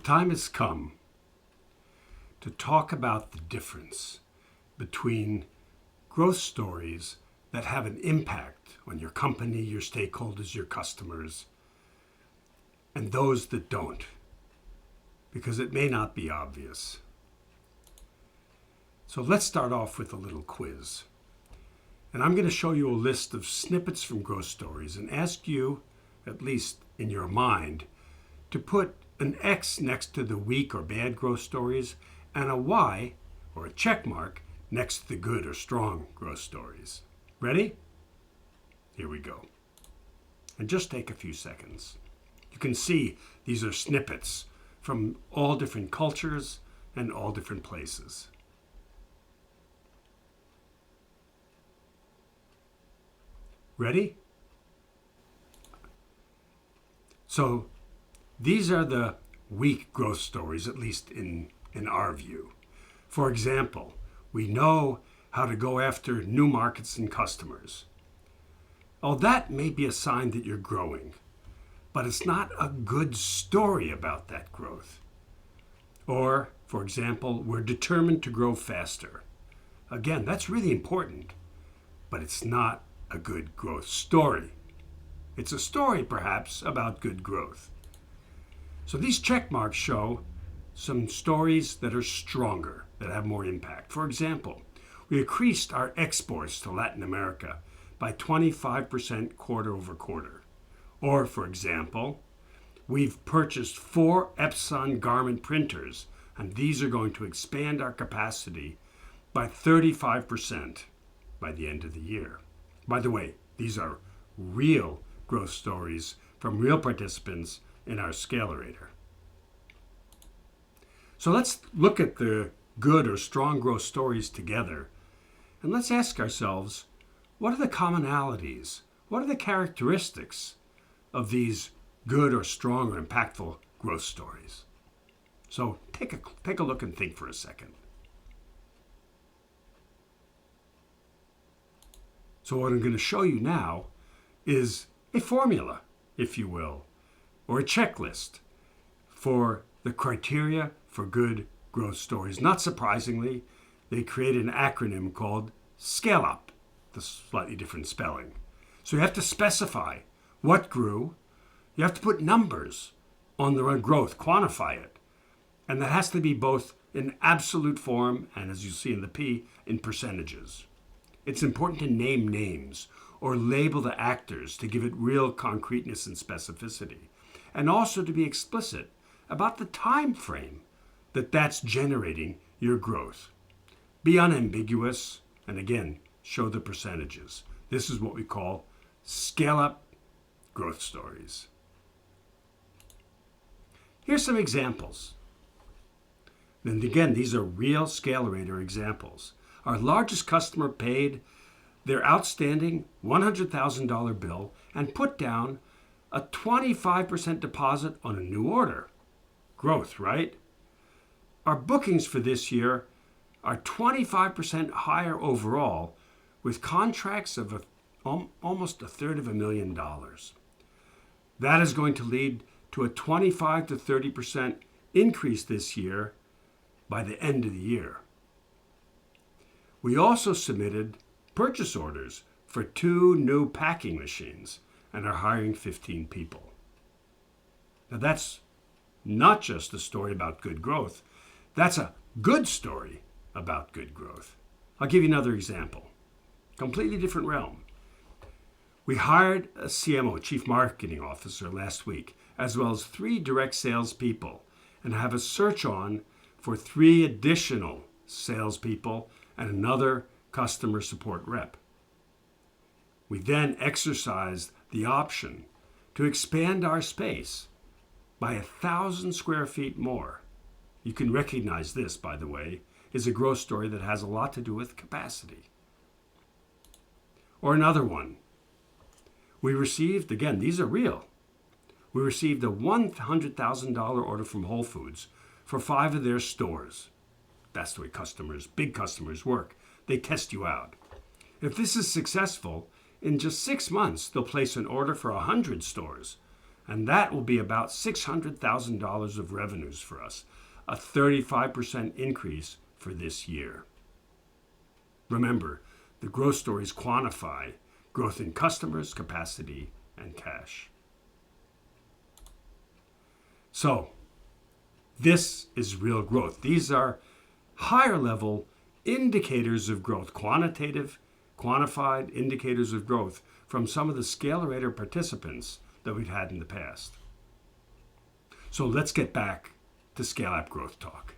time has come to talk about the difference between growth stories that have an impact on your company, your stakeholders, your customers, and those that don't, because it may not be obvious. So let's start off with a little quiz. And I'm going to show you a list of snippets from growth stories and ask you, at least in your mind, to put an X next to the weak or bad growth stories and a Y or a check mark next to the good or strong growth stories. Ready? Here we go. And just take a few seconds. You can see these are snippets from all different cultures and all different places. Ready? So these are the weak growth stories, at least in our view. For example, we know how to go after new markets and customers. Oh, that may be a sign that you're growing, but it's not a good story about that growth. Or, for example, we're determined to grow faster. Again, that's really important, but it's not a good growth story. It's a story, perhaps, about good growth. So these check marks show some stories that are stronger, that have more impact. For example, we increased our exports to Latin America by 25% quarter over quarter. Or, for example, we've purchased 4 Epson garment printers, and these are going to expand our capacity by 35% by the end of the year. By the way, these are real growth stories from real participants in our Scalerator. So let's look at the good or strong growth stories together, and let's ask ourselves, what are the commonalities? What are the characteristics of these good or strong or impactful growth stories? So take a look and think for a second. So what I'm going to show you now is a formula, if you will, or a checklist for the criteria for good growth stories. Not surprisingly, they created an acronym called SCALE UP, the slightly different spelling. So you have to specify what grew. You have to put numbers on the growth, quantify it. And that has to be both in absolute form and, as you see in the P, in percentages. It's important to name names or label the actors to give it real concreteness and specificity, and also to be explicit about the time frame that that's generating your growth. Be unambiguous, and again, show the percentages. This is what we call scale-up growth stories. Here's some examples. And again, these are real Scalerator examples. Our largest customer paid their outstanding $100,000 bill and put down a 25% deposit on a new order. Growth, right? Our bookings for this year are 25% higher overall, with contracts of almost $250,000. That is going to lead to a 25 to 30% increase this year by the end of the year. We also submitted purchase orders for 2 new packing machines and are hiring 15 people. Now that's not just a story about good growth. That's a good story about good growth. I'll give you another example. Completely different realm. We hired a CMO, Chief Marketing Officer, last week, as well as 3 direct salespeople, and have a search on for 3 additional salespeople and another customer support rep. We then exercised the option to expand our space by 1,000 square feet more. You can recognize this, by the way, is a growth story that has a lot to do with capacity. Or another one. We received, again, these are real. We received a $100,000 order from Whole Foods for 5 of their stores. That's the way customers, big customers, work. They test you out. If this is successful, in just 6 months, they'll place an order for 100 stores, And that will be about $600,000 of revenues for us, a 35% increase for this year. Remember, the growth stories quantify growth in customers, capacity, and cash. So, this is real growth. These are higher level indicators of growth, quantitative, quantified indicators of growth from some of the Scalerator participants that we've had in the past. So let's get back to Scale Up Growth Talk.